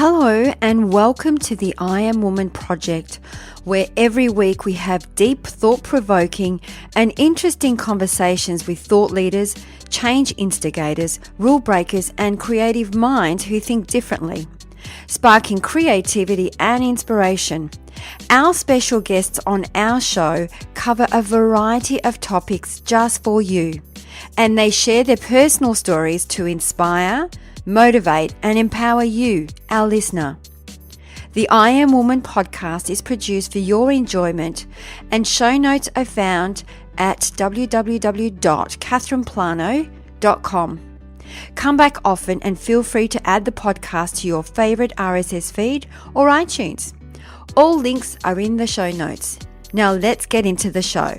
Hello and welcome to the I Am Woman project, where every week we have deep, thought-provoking and interesting conversations with thought leaders, change instigators, rule breakers and creative minds who think differently, sparking creativity and inspiration. Our special guests on our show cover a variety of topics just for you, and they share their personal stories to inspire, motivate and empower you, our listener. The I Am Woman podcast is produced for your enjoyment, and show notes are found at www.catherineplano.com. Come back often and feel free to add the podcast to your favorite RSS feed or iTunes. All links are in the show notes. Now let's get into the show.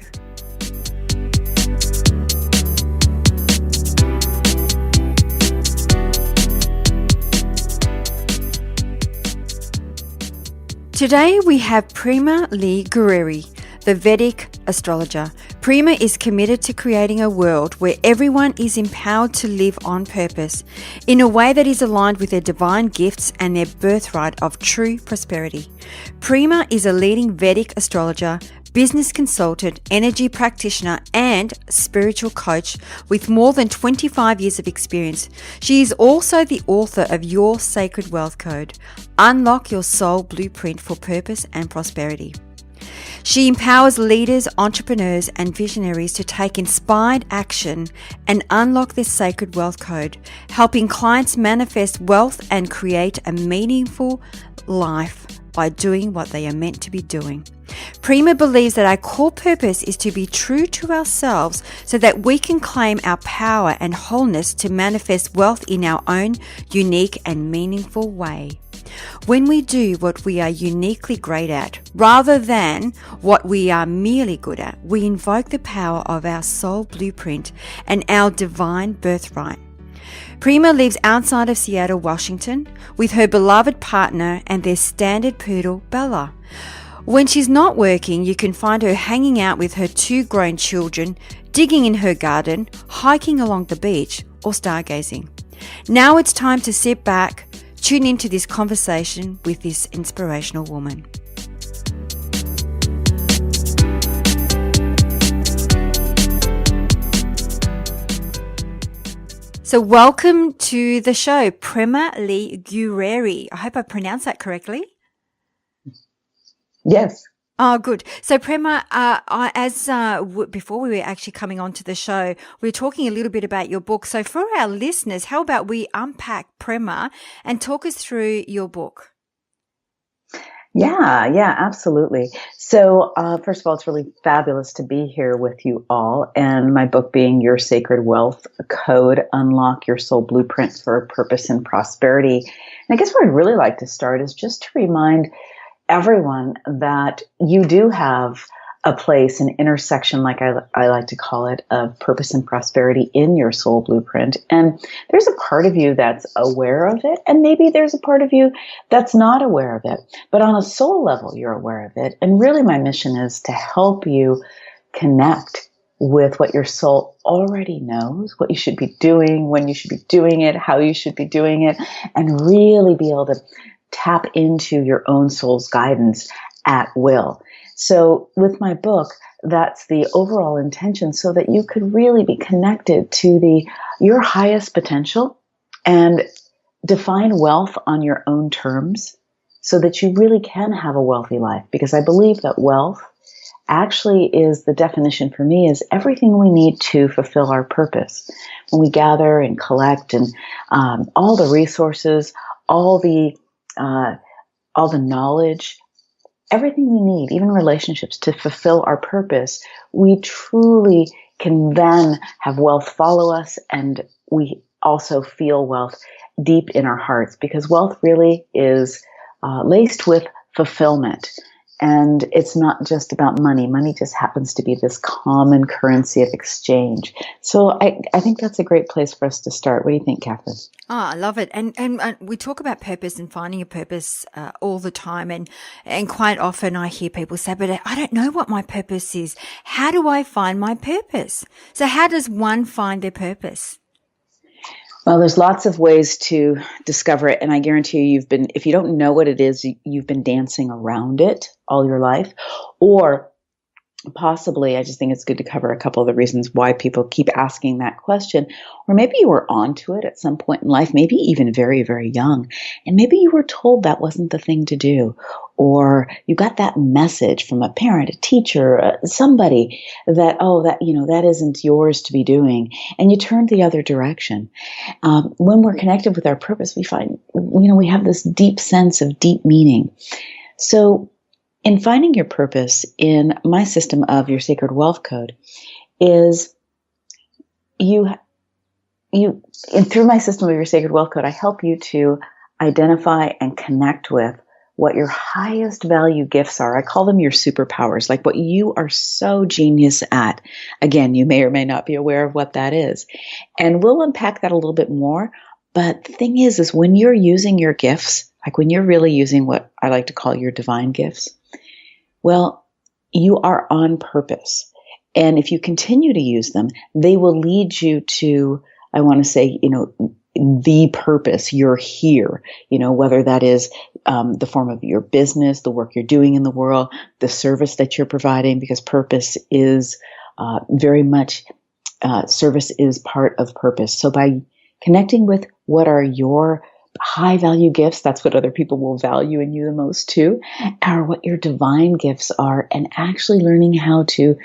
Today we have Prema Lee Gurreri, the Vedic astrologer. Prema is committed to creating a world where everyone is empowered to live on purpose in a way that is aligned with their divine gifts and their birthright of true prosperity. Prema is a leading Vedic astrologer, business consultant, energy practitioner, and spiritual coach with more than 25 years of experience. She is also the author of Your Sacred Wealth Code, Unlock Your Soul Blueprint for Purpose and Prosperity. She empowers leaders, entrepreneurs, and visionaries to take inspired action and unlock their sacred wealth code, helping clients manifest wealth and create a meaningful life by doing what they are meant to be doing. Prema believes that our core purpose is to be true to ourselves so that we can claim our power and wholeness to manifest wealth in our own unique and meaningful way. When we do what we are uniquely great at, rather than what we are merely good at, we invoke the power of our soul blueprint and our divine birthright. Prema lives outside of Seattle, Washington, with her beloved partner and their standard poodle, Bella. When she's not working, you can find her hanging out with her 2 grown children, digging in her garden, hiking along the beach, or stargazing. Now it's time to sit back, tune into this conversation with this inspirational woman. So welcome to the show, Prema Lee Gurreri. I hope I pronounced that correctly. Yes. Oh, good. So, Prema, before we were actually coming on to the show, we were talking a little bit about your book. So, for our listeners, how about we unpack Prema and talk us through your book? Yeah, absolutely. So, first of all, it's really fabulous to be here with you all. And my book being Your Sacred Wealth Code, Unlock Your Soul Blueprint for Purpose and Prosperity. And I guess where I'd really like to start is just to remind everyone that you do have a place, an intersection, like I like to call it, of purpose and prosperity in your soul blueprint. And there's a part of you that's aware of it, and maybe there's a part of you that's not aware of it. But on a soul level, you're aware of it. And really my mission is to help you connect with what your soul already knows, what you should be doing, when you should be doing it, how you should be doing it, and really be able to tap into your own soul's guidance at will. So with my book, that's the overall intention, so that you could really be connected to your highest potential and define wealth on your own terms so that you really can have a wealthy life. Because I believe that wealth actually is, the definition for me, is everything we need to fulfill our purpose. When we gather and collect and all the resources, all the knowledge, everything we need, even relationships, to fulfill our purpose, we truly can then have wealth follow us, and we also feel wealth deep in our hearts, because wealth really is laced with fulfillment. And it's not just about money. Money just happens to be this common currency of exchange. So I think that's a great place for us to start. What do you think, Catherine? Oh, I love it. And we talk about purpose and finding a purpose all the time. And quite often I hear people say, but I don't know what my purpose is. How do I find my purpose? So how does one find their purpose? Well, there's lots of ways to discover it. And I guarantee you, if you don't know what it is, you've been dancing around it all your life. Or possibly, I just think it's good to cover a couple of the reasons why people keep asking that question. Or maybe you were onto it at some point in life, maybe even very, very young. And maybe you were told that wasn't the thing to do. Or you got that message from a parent, a teacher, somebody that, that isn't yours to be doing. And you turned the other direction. When we're connected with our purpose, we find, we have this deep sense of deep meaning. So in finding your purpose, in my system of your sacred wealth code, is and through my system of your sacred wealth code, I help you to identify and connect with what your highest value gifts are. I call them your superpowers, like what you are so genius at. Again, you may or may not be aware of what that is. And we'll unpack that a little bit more. But the thing is when you're using your gifts, like when you're really using what I like to call your divine gifts, well, you are on purpose. And if you continue to use them, they will lead you to, I want to say, the purpose. You're here, whether that is the form of your business, the work you're doing in the world, the service that you're providing, because purpose is very much, service is part of purpose. So by connecting with what are your high value gifts, that's what other people will value in you the most too, or what your divine gifts are, and actually learning how to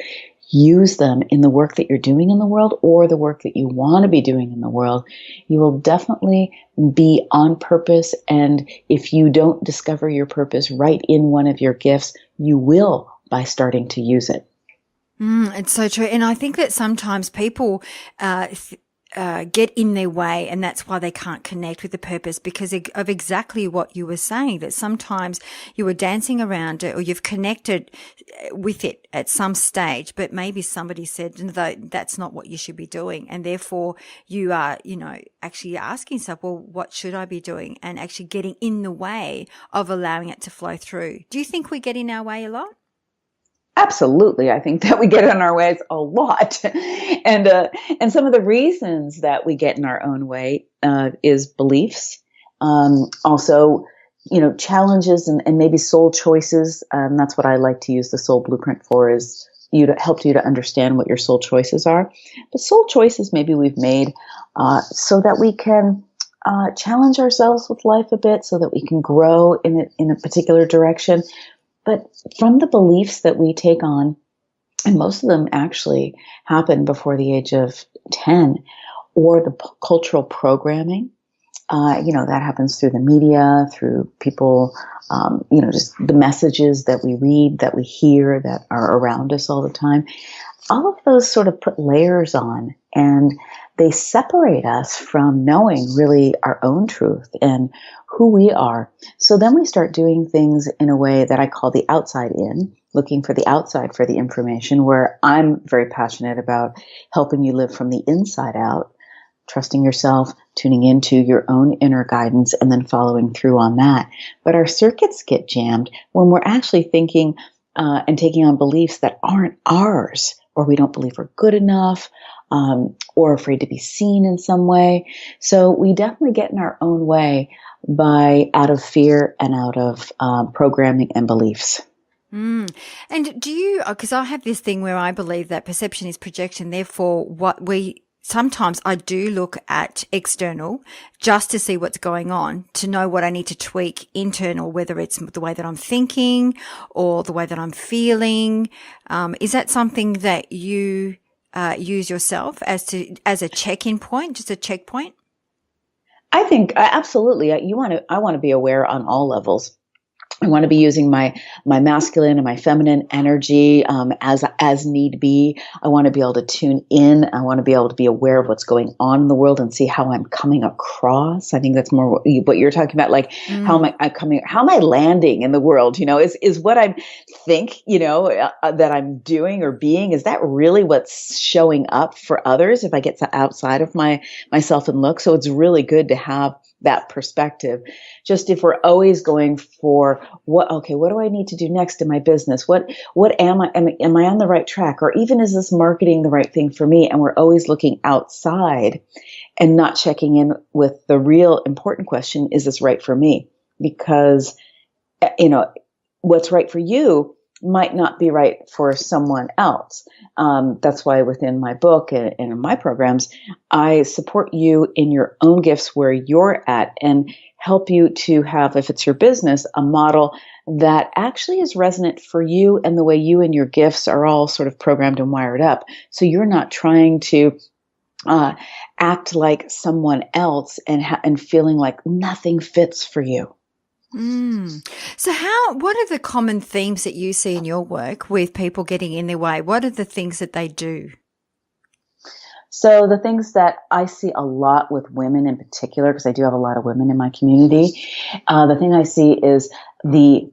use them in the work that you're doing in the world or the work that you want to be doing in the world, you will definitely be on purpose. And if you don't discover your purpose right in one of your gifts, you will by starting to use it. It's so true. And I think that sometimes people get in their way, and that's why they can't connect with the purpose, because of exactly what you were saying, that sometimes you were dancing around it or you've connected with it at some stage, but maybe somebody said, no, that's not what you should be doing. And therefore you are, actually asking yourself, well, what should I be doing? And actually getting in the way of allowing it to flow through. Do you think we get in our way a lot? Absolutely. I think that we get in our ways a lot. And some of the reasons that we get in our own way is beliefs. Also, challenges and maybe soul choices. That's what I like to use the soul blueprint for, is help you to understand what your soul choices are. But soul choices maybe we've made so that we can challenge ourselves with life a bit, so that we can grow in a particular direction. But from the beliefs that we take on, and most of them actually happen before the age of 10, or the cultural programming, that happens through the media, through people, just the messages that we read, that we hear, that are around us all the time. All of those sort of put layers on, and they separate us from knowing really our own truth and who we are. So then we start doing things in a way that I call the outside in, looking for the outside for the information, where I'm very passionate about helping you live from the inside out, trusting yourself, tuning into your own inner guidance, and then following through on that. But our circuits get jammed when we're actually thinking and taking on beliefs that aren't ours, or we don't believe we're good enough, or afraid to be seen in some way. So we definitely get in our own way out of fear and out of programming and beliefs. And do you, because I have this thing where I believe that perception is projection, therefore sometimes I do look at external just to see what's going on, to know what I need to tweak internal, whether it's the way that I'm thinking or the way that I'm feeling. Is that something that you use yourself as a check-in point, just a checkpoint? I think absolutely. I want to be aware on all levels. I want to be using my masculine and my feminine energy as need be. I want to be able to tune in. I want to be able to be aware of what's going on in the world and see how I'm coming across. I think that's more what you're talking about. Like, how am I landing in the world? Is what I think, that I'm doing or being, is that really what's showing up for others if I get outside of myself and look? So it's really good to have that perspective. Just if we're always going for what do I need to do next in my business? What am I on the right track? Or even, is this marketing the right thing for me? And we're always looking outside and not checking in with the real important question, is this right for me? Because, what's right for you might not be right for someone else. That's why within my book and in my programs, I support you in your own gifts where you're at and help you to have, if it's your business, a model that actually is resonant for you and the way you and your gifts are all sort of programmed and wired up. So you're not trying to act like someone else and feeling like nothing fits for you. So what are the common themes that you see in your work with people getting in their way? What are the things that they do? So the things that I see a lot with women in particular, because I do have a lot of women in my community, the thing I see is the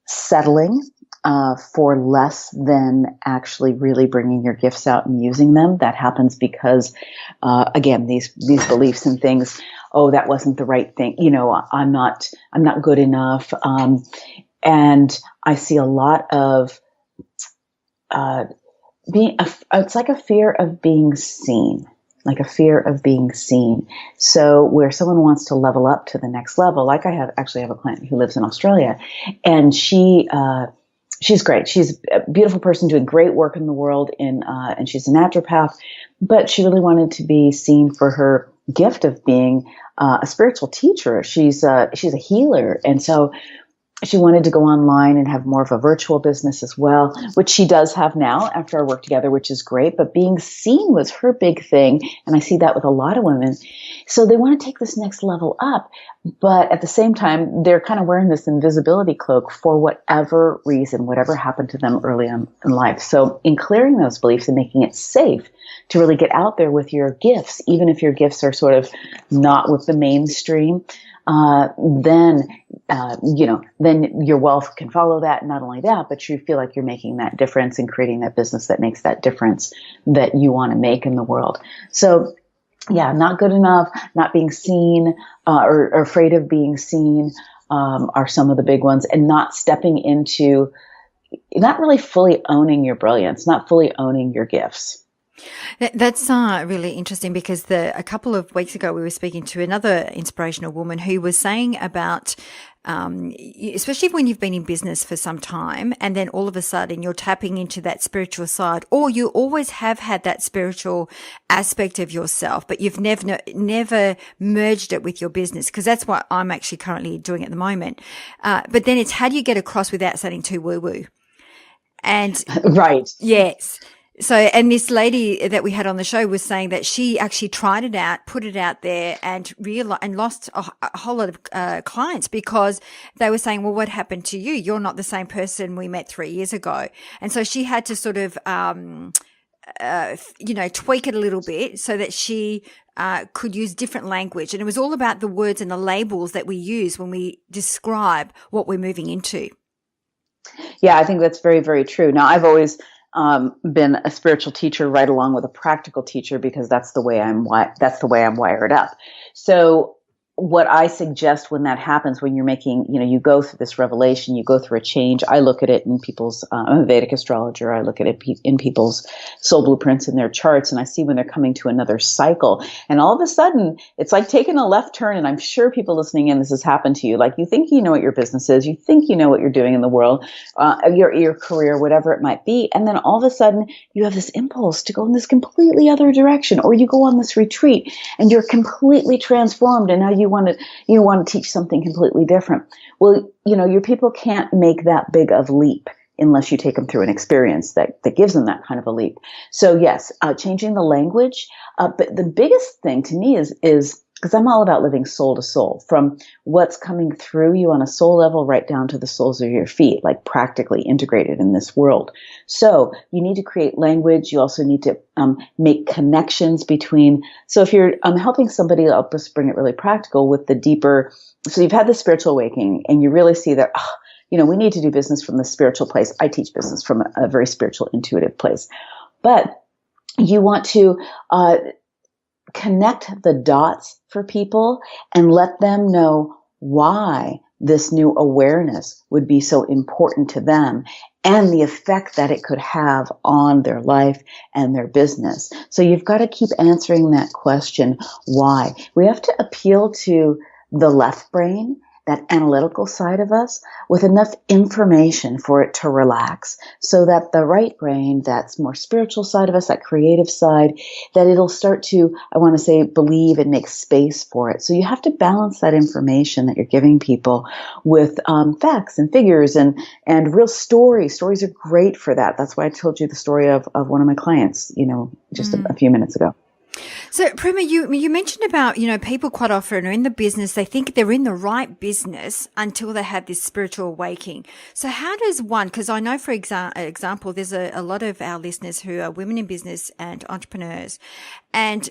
settling for less than actually really bringing your gifts out and using them. That happens because, again, these beliefs and things. Oh, that wasn't the right thing. I'm not good enough. And I see a lot of it's like a fear of being seen. Like a fear of being seen. So where someone wants to level up to the next level, like I have a client who lives in Australia, and she's great. She's a beautiful person doing great work in the world, and she's a naturopath, but she really wanted to be seen for her gift of being a spiritual teacher. She's a healer, and so she wanted to go online and have more of a virtual business as well, which she does have now after our work together, which is great. But being seen was her big thing. And I see that with a lot of women. So they want to take this next level up. But at the same time, they're kind of wearing this invisibility cloak for whatever reason, whatever happened to them early on in life. So in clearing those beliefs and making it safe to really get out there with your gifts, even if your gifts are sort of not with the mainstream, then your wealth can follow that. Not only that, but you feel like you're making that difference and creating that business that makes that difference that you want to make in the world. So yeah, not good enough, not being seen, or afraid of being seen, are some of the big ones, and not stepping into, not really fully owning your brilliance, not fully owning your gifts. That's really interesting, because a couple of weeks ago we were speaking to another inspirational woman who was saying about, especially when you've been in business for some time and then all of a sudden you're tapping into that spiritual side, or you always have had that spiritual aspect of yourself, but you've never merged it with your business, because that's what I'm actually currently doing at the moment. But then it's, how do you get across without sounding too woo-woo? And right. Yes. So, and this lady that we had on the show was saying that she actually tried it out, put it out there, and lost a whole lot of clients, because they were saying, well, what happened to you? You're not the same person we met 3 years ago. And so she had to sort of, tweak it a little bit so that she could use different language. And it was all about the words and the labels that we use when we describe what we're moving into. Yeah, I think that's very, very true. Now, I've always been a spiritual teacher right along with a practical teacher, because that's the way I'm wired up. So what I suggest when that happens, when you're making, you go through this revelation, you go through a change. I look at it in people's, I'm a Vedic astrologer. I look at it in people's soul blueprints and their charts, and I see when they're coming to another cycle. And all of a sudden, it's like taking a left turn. And I'm sure people listening in, this has happened to you. Like, you think you know what your business is, you think you know what you're doing in the world, your career, whatever it might be. And then all of a sudden, you have this impulse to go in this completely other direction, or you go on this retreat and you're completely transformed, and now you want to teach something completely different. Well, your people can't make that big of leap unless you take them through an experience that gives them that kind of a leap. So yes, changing the language. But the biggest thing to me is because I'm all about living soul to soul, from what's coming through you on a soul level right down to the soles of your feet, like practically integrated in this world. So you need to create language. You also need to make connections between. So if you're helping somebody, I'll just bring it really practical with the deeper. So you've had the spiritual awakening, and you really see that, we need to do business from the spiritual place. I teach business from a very spiritual, intuitive place. But you want to connect the dots for people and let them know why this new awareness would be so important to them. and the effect that it could have on their life and their business. So you've got to keep answering that question, why? We have to appeal to the left brain, that analytical side of us, with enough information for it to relax, so that the right brain, that's more spiritual side of us, that creative side, that it'll start to, I want to say, believe and make space for it. So you have to balance that information that you're giving people with facts and figures and real stories. Stories are great for that. That's why I told you the story of one of my clients, just a few minutes ago. So, Prema, you mentioned about, people quite often are in the business, they think they're in the right business until they have this spiritual awakening. So how does one, because I know, for example, there's a lot of our listeners who are women in business and entrepreneurs and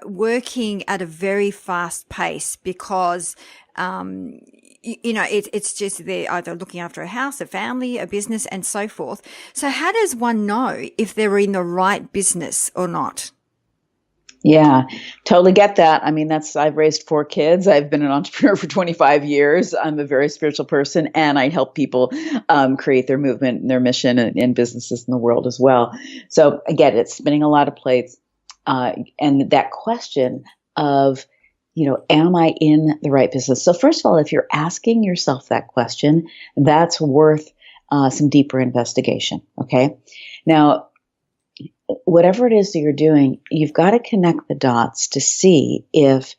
working at a very fast pace because it's just they're either looking after a house, a family, a business, and so forth. So how does one know if they're in the right business or not? Yeah, totally get that. I mean, I've raised 4 kids. I've been an entrepreneur for 25 years. I'm a very spiritual person, and I help people create their movement and their mission in businesses in the world as well. So I get it, spinning a lot of plates. And that question of, am I in the right business? So first of all, if you're asking yourself that question, that's worth some deeper investigation. Okay. Now, whatever it is that you're doing, you've got to connect the dots to see if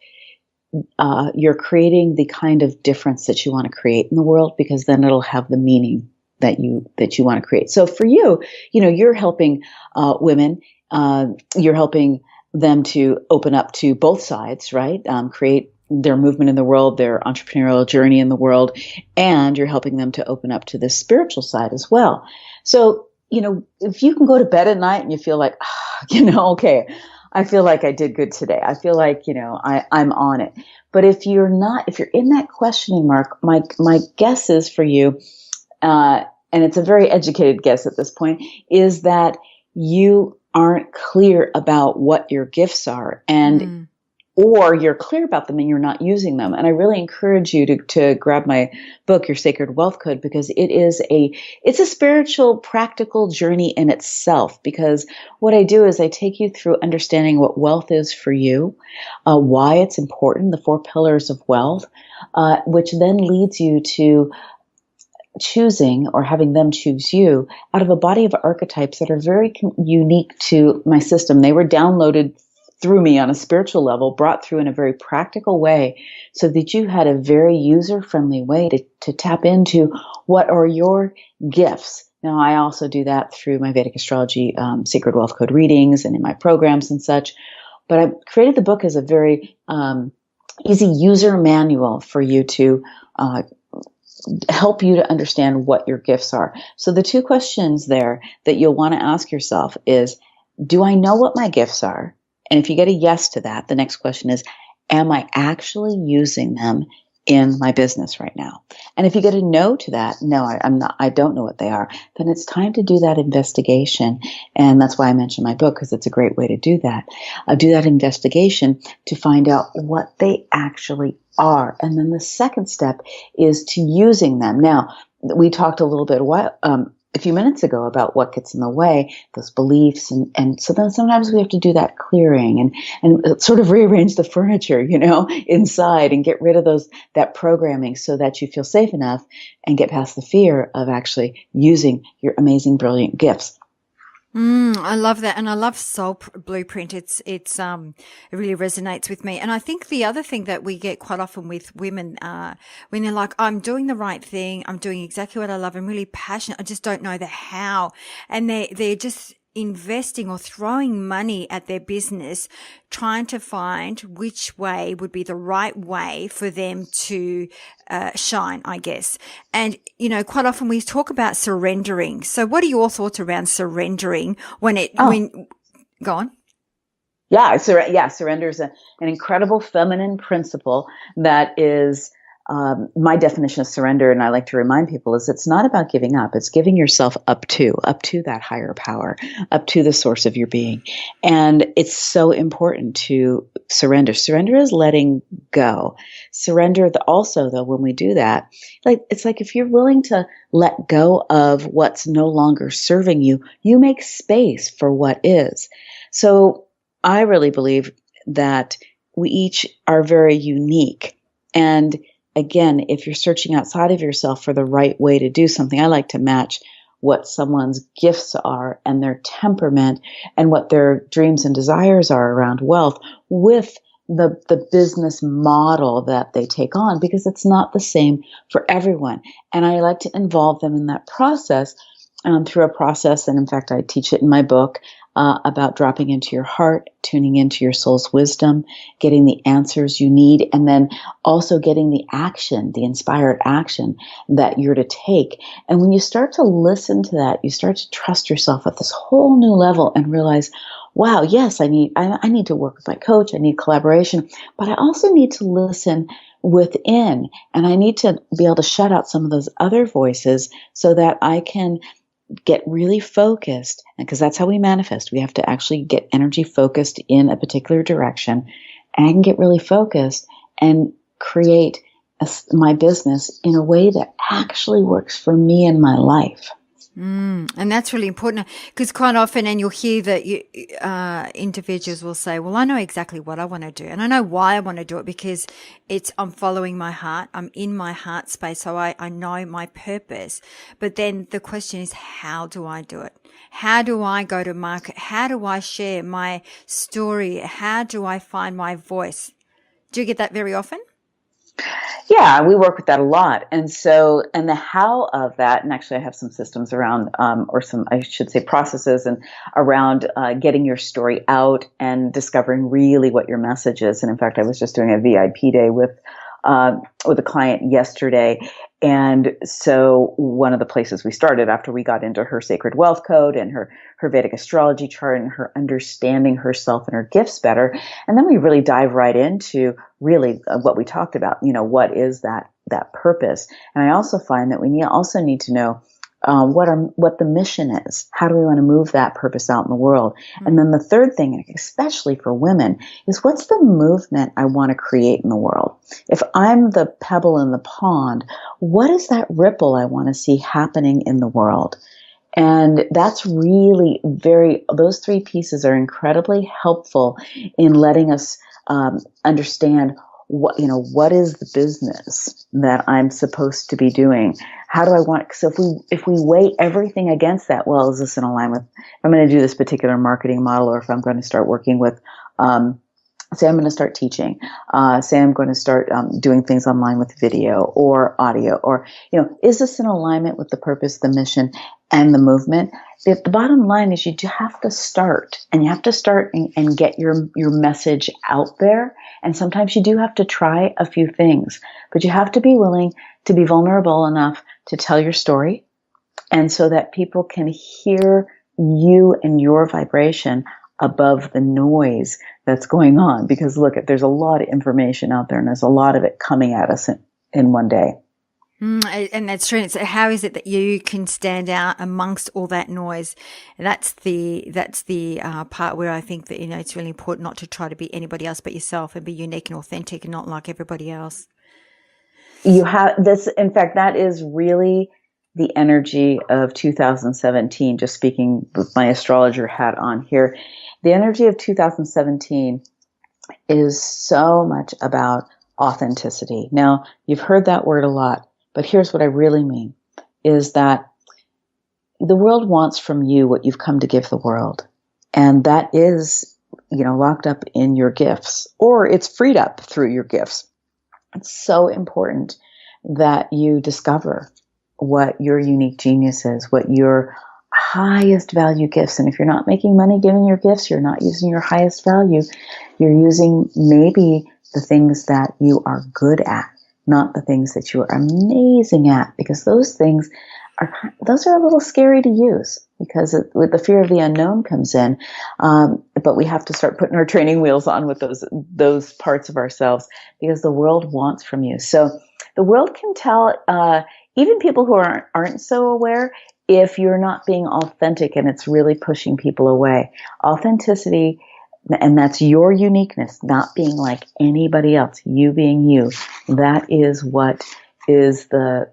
you're creating the kind of difference that you want to create in the world, because then it'll have the meaning that you want to create. So for you, you're helping women, you're helping them to open up to both sides, right? Create their movement in the world, their entrepreneurial journey in the world, and you're helping them to open up to the spiritual side as well. So if you can go to bed at night and you feel like, okay, I feel like I did good today. I feel like, I'm on it. But if you're in that questioning mark, my guess is for you, and it's a very educated guess at this point, is that you aren't clear about what your gifts are, and or you're clear about them and you're not using them. And I really encourage you to grab my book, Your Sacred Wealth Code, because it's a spiritual, practical journey in itself. Because what I do is I take you through understanding what wealth is for you, why it's important, the 4 pillars of wealth, which then leads you to choosing or having them choose you out of a body of archetypes that are very unique to my system. They were downloaded through me on a spiritual level, brought through in a very practical way, so that you had a very user-friendly way to tap into what are your gifts. Now, I also do that through my Vedic astrology, Sacred Wealth Code readings and in my programs and such. But I created the book as a very easy user manual for you to help you to understand what your gifts are. So the 2 questions there that you'll want to ask yourself is, do I know what my gifts are? And if you get a yes to that, the next question is, am I actually using them in my business right now? And if you get a no to that, no, I'm not, I don't know what they are, then it's time to do that investigation. And that's why I mentioned my book, because it's a great way to do that. Do that investigation to find out what they actually are. And then the second step is to using them. Now, we talked a little bit a few minutes ago about what gets in the way, those beliefs. And so then sometimes we have to do that clearing and sort of rearrange the furniture, inside, and get rid of that programming so that you feel safe enough and get past the fear of actually using your amazing, brilliant gifts. I love that. And I love Soul Blueprint. It really resonates with me. And I think the other thing that we get quite often with women, when they're like, I'm doing the right thing. I'm doing exactly what I love. I'm really passionate. I just don't know the how. And they're just investing or throwing money at their business, trying to find which way would be the right way for them to shine, I guess. And, quite often we talk about surrendering. So what are your thoughts around surrendering go on? Yeah, surrender is an incredible feminine principle that is my definition of surrender, and I like to remind people, is it's not about giving up. It's giving yourself up to that higher power, up to the source of your being. And it's so important to surrender. Surrender is letting go. Surrender also, though, when we do that, it's like if you're willing to let go of what's no longer serving you, you make space for what is. So I really believe that we each are very unique. And again, if you're searching outside of yourself for the right way to do something, I like to match what someone's gifts are and their temperament and what their dreams and desires are around wealth with the business model that they take on, because it's not the same for everyone. And I like to involve them in that process through a process. And in fact, I teach it in my book about dropping into your heart, tuning into your soul's wisdom, getting the answers you need, and then also getting the action, the inspired action that you're to take. And when you start to listen to that, you start to trust yourself at this whole new level and realize, wow, yes, I need to work with my coach. I need collaboration, but I also need to listen within, and I need to be able to shut out some of those other voices so that I can get really focused, because that's how we manifest. We have to actually get energy focused in a particular direction, and I can get really focused and create my business in a way that actually works for me and my life. And that's really important, because quite often, and you'll hear that individuals will say, well, I know exactly what I want to do, and I know why I want to do it, because I'm following my heart. I'm in my heart space. So I know my purpose. But then the question is, how do I do it? How do I go to market? How do I share my story? How do I find my voice? Do you get that very often? Yeah, we work with that a lot. And the how of that, and actually I have some systems around, or some, I should say, processes and around getting your story out and discovering really what your message is. And in fact, I was just doing a VIP day with a client yesterday. And so one of the places we started after we got into her sacred wealth code and her Vedic astrology chart and her understanding herself and her gifts better. And then we really dive right into really what we talked about, what is that purpose? And I also find that we also need to know what the mission is. How do we want to move that purpose out in the world? Mm-hmm. And then the third thing, especially for women, is what's the movement I want to create in the world? If I'm the pebble in the pond, what is that ripple I want to see happening in the world? And that's really those three pieces are incredibly helpful in letting us understand what is the business that I'm supposed to be doing? How do I want? So if we weigh everything against that, well, is this in alignment with, if I'm going to do this particular marketing model, or if I'm going to start working with, say I'm going to start teaching, say I'm going to start doing things online with video or audio, or, is this in alignment with the purpose, the mission, and the movement? The bottom line is you have to start, and you have to start and get your message out there. And sometimes you do have to try a few things, but you have to be willing to be vulnerable enough to tell your story, and so that people can hear you and your vibration above the noise that's going on. Because look, there's a lot of information out there, and there's a lot of it coming at us in one day. And that's true. So how is it that you can stand out amongst all that noise? That's the part where I think that, it's really important not to try to be anybody else but yourself, and be unique and authentic and not like everybody else. You have this, in fact, that is really the energy of 2017, just speaking with my astrologer hat on here. The energy of 2017 is so much about authenticity. Now, you've heard that word a lot. But here's what I really mean, is that the world wants from you what you've come to give the world. And that is, locked up in your gifts, or it's freed up through your gifts. It's so important that you discover what your unique genius is, what your highest value gifts. And if you're not making money giving your gifts, you're not using your highest value. You're using maybe the things that you are good at, not the things that you are amazing at, because those things those are a little scary to use because with the fear of the unknown comes in. But we have to start putting our training wheels on with those parts of ourselves because the world wants from you. So the world can tell, even people who aren't so aware, if you're not being authentic and it's really pushing people away. Authenticity, and that's your uniqueness, not being like anybody else, you being you. That is what is that's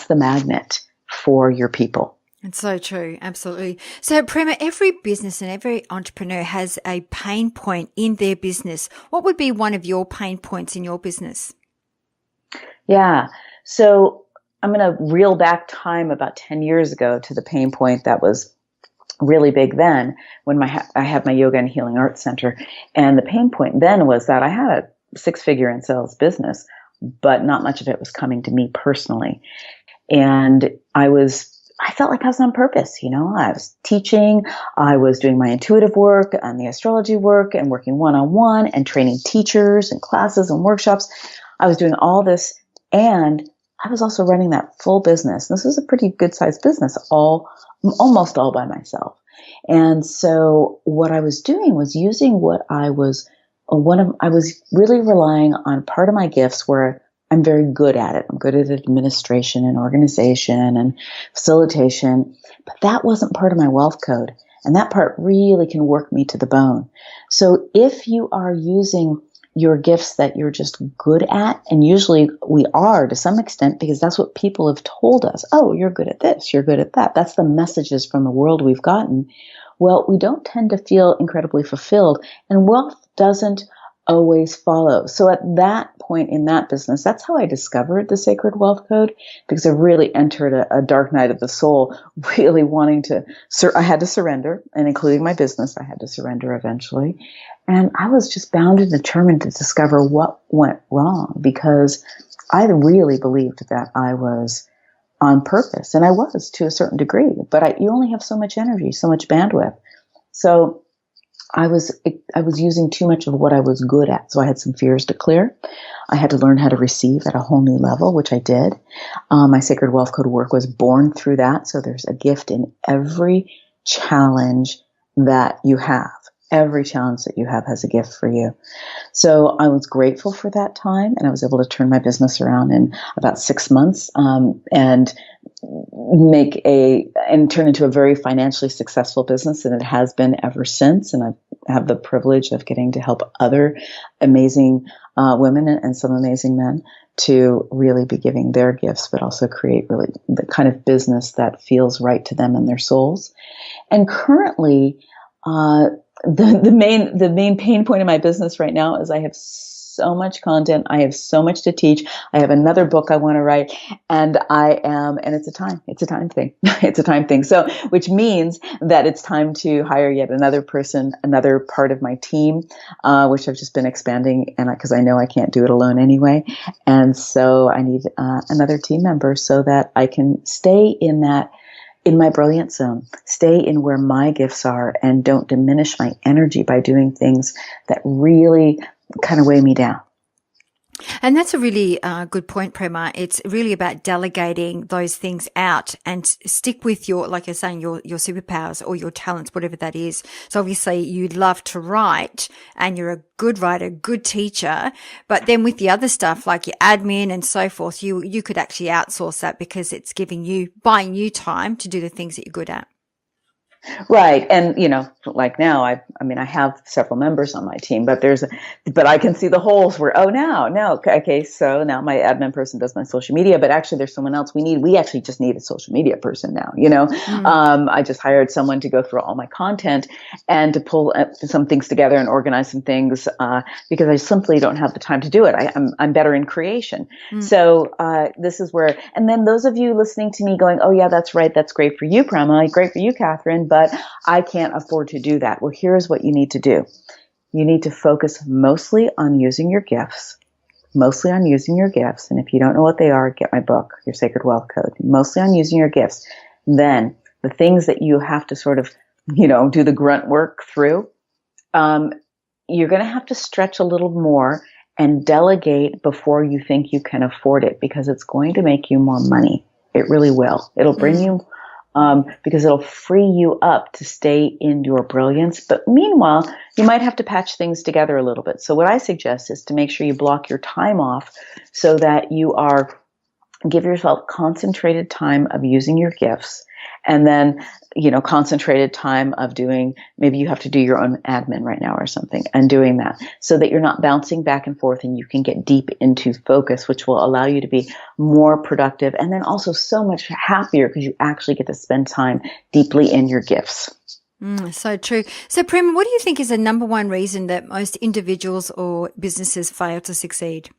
the magnet for your people. It's so true. Absolutely. So Prema, every business and every entrepreneur has a pain point in their business. What would be one of your pain points in your business? Yeah. So I'm going to reel back time about 10 years ago to the pain point that was really big then when I had my yoga and healing arts center. And the pain point then was that I had a 6-figure in sales business, but not much of it was coming to me personally. And I felt like I was on purpose. I was teaching, I was doing my intuitive work and the astrology work and working one-on-one and training teachers and classes and workshops. I was doing all this, and I was also running that full business. This was a pretty good sized business, almost all by myself. And so what I was doing was using what I was really relying on part of my gifts where I'm very good at it. I'm good at administration and organization and facilitation, but that wasn't part of my wealth code. And that part really can work me to the bone. So if you are using your gifts that you're just good at, and usually we are to some extent because that's what people have told us. Oh, you're good at this, you're good at that. That's the messages from the world we've gotten. Well, we don't tend to feel incredibly fulfilled, and wealth doesn't always follow. So at that point in that business, that's how I discovered the Sacred Wealth Code, because I really entered a dark night of the soul, really wanting to, I had to surrender, and including my business, I had to surrender eventually. And I was just bound and determined to discover what went wrong, because I really believed that I was on purpose, and I was to a certain degree, but you only have so much energy, so much bandwidth. So I was using too much of what I was good at. So I had some fears to clear. I had to learn how to receive at a whole new level, which I did. My Sacred Wealth Code work was born through that. So there's a gift in every challenge that you have. Every challenge that you have has a gift for you. So I was grateful for that time, and I was able to turn my business around in about 6 months, and turn into a very financially successful business. And it has been ever since. And I have the privilege of getting to help other amazing women and some amazing men to really be giving their gifts, but also create really the kind of business that feels right to them and their souls. And currently, the main pain point in my business right now is I have so much content. I have so much to teach. I have another book I want to write, and it's a time thing. It's a time thing. So, which means that it's time to hire yet another person, another part of my team, which I've just been expanding, and because I know I can't do it alone anyway. And so I need another team member so that I can stay in my brilliant zone, stay in where my gifts are, and don't diminish my energy by doing things that really kind of weigh me down. And that's a really good point, Prema. It's really about delegating those things out and stick with like you're saying, your superpowers or your talents, whatever that is. So obviously you love to write and you're a good writer, good teacher, but then with the other stuff like your admin and so forth, you could actually outsource that because it's buying you time to do the things that you're good at. Right. And, like now, I have several members on my team, but I can see the holes where, okay, so now my admin person does my social media, but actually there's someone else we actually just need a social media person now, I just hired someone to go through all my content and to pull some things together and organize some things, because I simply don't have the time to do it. I'm better in creation. So, this is where, and then those of you listening to me going, oh yeah, that's right. That's great for you, Prema. Great for you, Catherine. But I can't afford to do that. Well, here's what you need to do. You need to focus mostly on using your gifts. And if you don't know what they are, get my book, Your Sacred Wealth Code. Mostly on using your gifts. Then the things that you have to sort of, do the grunt work through, you're going to have to stretch a little more and delegate before you think you can afford it, because it's going to make you more money. It really will. It'll bring you, because it'll free you up to stay in your brilliance. But meanwhile, you might have to patch things together a little bit. So what I suggest is to make sure you block your time off so that give yourself concentrated time of using your gifts, and then, concentrated time of doing, maybe you have to do your own admin right now or something, and doing that so that you're not bouncing back and forth, and you can get deep into focus, which will allow you to be more productive, and then also so much happier because you actually get to spend time deeply in your gifts. So true. So Prema, what do you think is the number one reason that most individuals or businesses fail to succeed?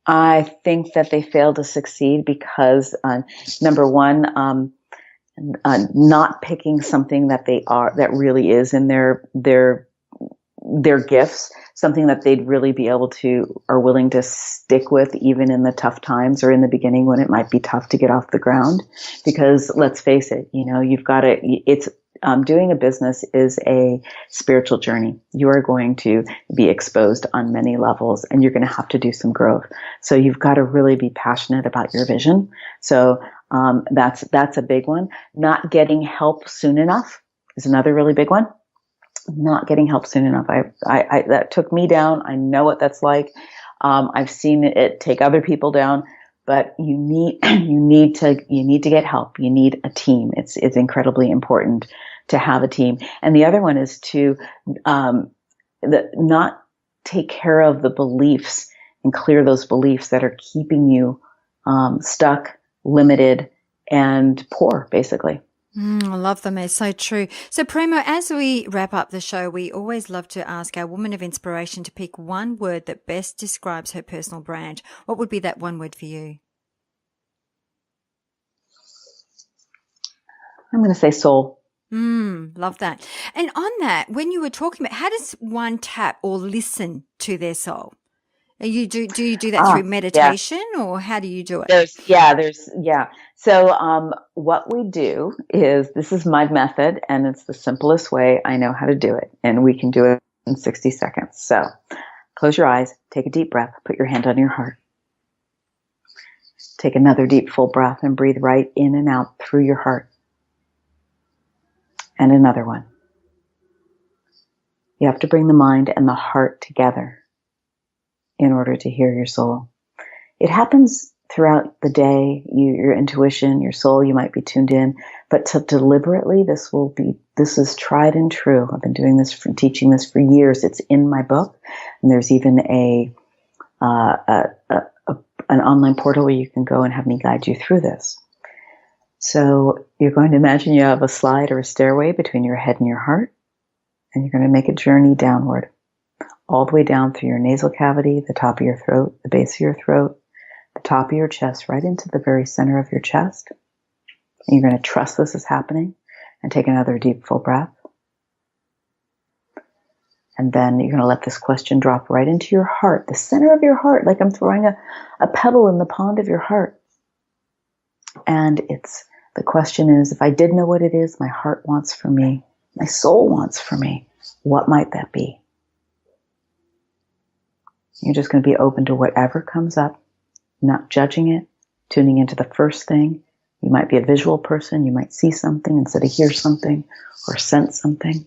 I think that they fail to succeed because, number one, not picking something that that really is in their gifts, something that they'd really be able to, are willing to stick with even in the tough times or in the beginning when it might be tough to get off the ground. Because let's face it, doing a business is a spiritual journey. You are going to be exposed on many levels, and you're going to have to do some growth. So you've got to really be passionate about your vision. So that's a big one. Not getting help soon enough is another really big one. Not getting help soon enough. I that took me down. I know what that's like. I've seen it take other people down. But you need to get help. You need a team. It's incredibly important to have a team. And the other one is to not take care of the beliefs and clear those beliefs that are keeping you stuck, limited, and poor, basically. I love them. It's so true. So Prema, as we wrap up the show, we always love to ask our woman of inspiration to pick one word that best describes her personal brand. What would be that one word for you? I'm going to say soul. Love that. And on that, when you were talking about, how does one tap or listen to their soul? Do you do that through meditation, or how do you do it? So what we do is, this is my method, and it's the simplest way I know how to do it, and we can do it in 60 seconds. So close your eyes, take a deep breath, put your hand on your heart. Take another deep full breath and breathe right in and out through your heart. And another one. You have to bring the mind and the heart together in order to hear your soul. It happens throughout the day. Your intuition, your soul, you might be tuned in, but to deliberately, this is tried and true. I've been teaching this for years. It's in my book, and there's even an online portal where you can go and have me guide you through this. So you're going to imagine you have a slide or a stairway between your head and your heart, and you're going to make a journey downward, all the way down through your nasal cavity, the top of your throat, the base of your throat, the top of your chest, right into the very center of your chest. And you're going to trust this is happening, and take another deep full breath. And then you're going to let this question drop right into your heart, the center of your heart, like I'm throwing a pebble in the pond of your heart. And the question is, if I did know what it is my heart wants for me, my soul wants for me, what might that be? You're just going to be open to whatever comes up, not judging it, tuning into the first thing. You might be a visual person. You might see something instead of hear something or sense something.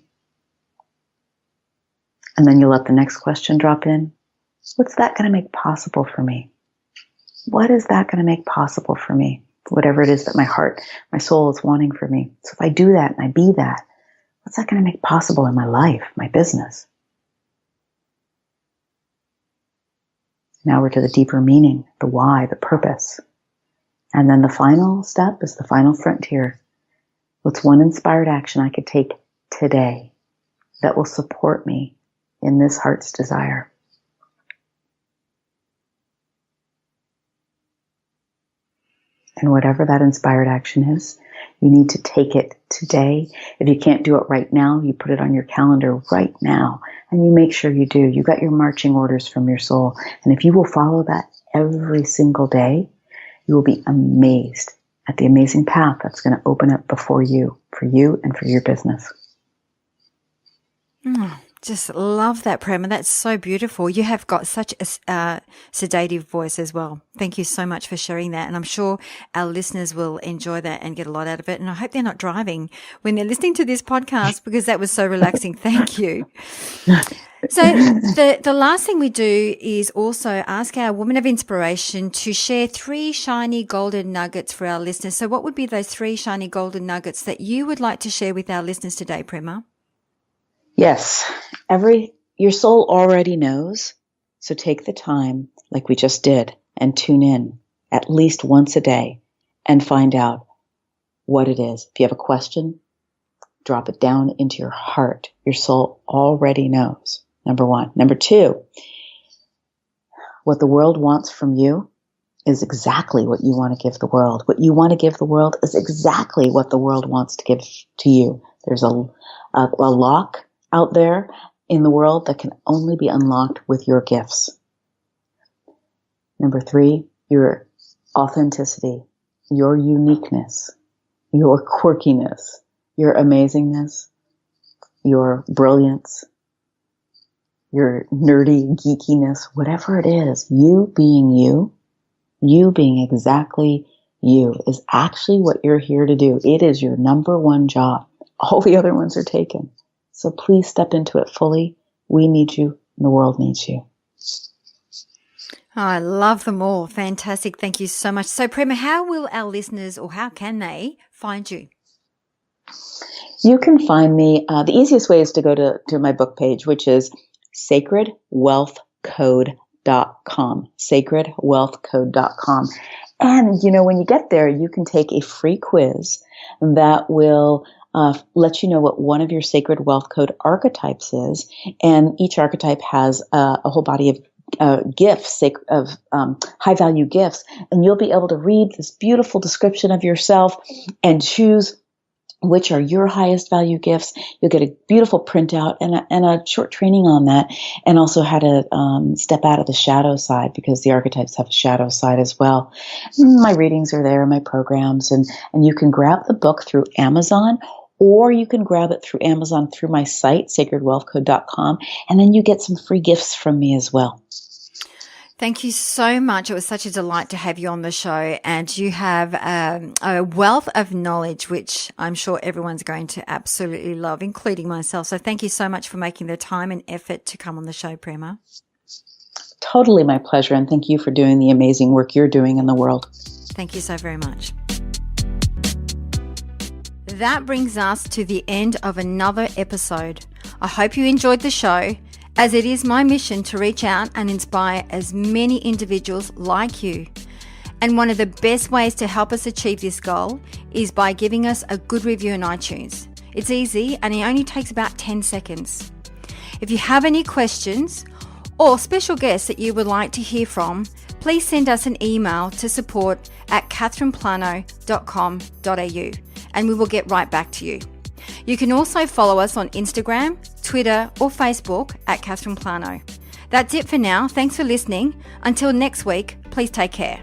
And then you let the next question drop in. What's that going to make possible for me? What is that going to make possible for me? Whatever it is that my heart, my soul is wanting for me. So if I do that and I be that, what's that going to make possible in my life, my business? Now we're to the deeper meaning, the why, the purpose. And then the final step is the final frontier. What's one inspired action I could take today that will support me in this heart's desire? And whatever that inspired action is, you need to take it today. If you can't do it right now, you put it on your calendar right now, and you make sure you do. You got your marching orders from your soul. And if you will follow that every single day, you will be amazed at the amazing path that's going to open up before you, for you and for your business. Just love that, Prema. That's so beautiful. You have got such a sedative voice as well. Thank you so much for sharing that. And I'm sure our listeners will enjoy that and get a lot out of it. And I hope they're not driving when they're listening to this podcast, because that was so relaxing. Thank you. So the last thing we do is also ask our woman of inspiration to share 3 shiny golden nuggets for our listeners. So what would be those 3 shiny golden nuggets that you would like to share with our listeners today, Prema? Yes, your soul already knows. So take the time, like we just did, and tune in at least once a day and find out what it is. If you have a question, drop it down into your heart. Your soul already knows. Number 1. Number 2, what the world wants from you is exactly what you want to give the world. What you want to give the world is exactly what the world wants to give to you. There's a lock out there in the world that can only be unlocked with your gifts. Number 3, your authenticity, your uniqueness, your quirkiness, your amazingness, your brilliance, your nerdy geekiness, whatever it is, you being exactly you is actually what you're here to do. It is your number 1 job. All the other ones are taken. So please step into it fully. We need you, and the world needs you. Oh, I love them all. Fantastic. Thank you so much. So, Prema, how will our listeners, or how can they find you? You can find me. The easiest way is to go to my book page, which is sacredwealthcode.com. Sacredwealthcode.com. And, when you get there, you can take a free quiz that will let you know what one of your Sacred Wealth Code archetypes is. And each archetype has a whole body of gifts, of high-value gifts. And you'll be able to read this beautiful description of yourself and choose which are your highest value gifts. You'll get a beautiful printout and a short training on that, and also how to step out of the shadow side, because the archetypes have a shadow side as well. My readings are there, my programs, and you can grab the book through Amazon, or you can grab it through Amazon through my site, sacredwealthcode.com, and then you get some free gifts from me as well. Thank you so much. It was such a delight to have you on the show, and you have a wealth of knowledge, which I'm sure everyone's going to absolutely love, including myself. So thank you so much for making the time and effort to come on the show, Prema. Totally my pleasure, and thank you for doing the amazing work you're doing in the world. Thank you so very much. That brings us to the end of another episode. I hope you enjoyed the show, as it is my mission to reach out and inspire as many individuals like you. And one of the best ways to help us achieve this goal is by giving us a good review on iTunes. It's easy and it only takes about 10 seconds. If you have any questions or special guests that you would like to hear from, please send us an email to support@catherineplano.com.au and we will get right back to you. You can also follow us on Instagram, Twitter, or Facebook @Catherine Plano. That's it for now. Thanks for listening. Until next week, please take care.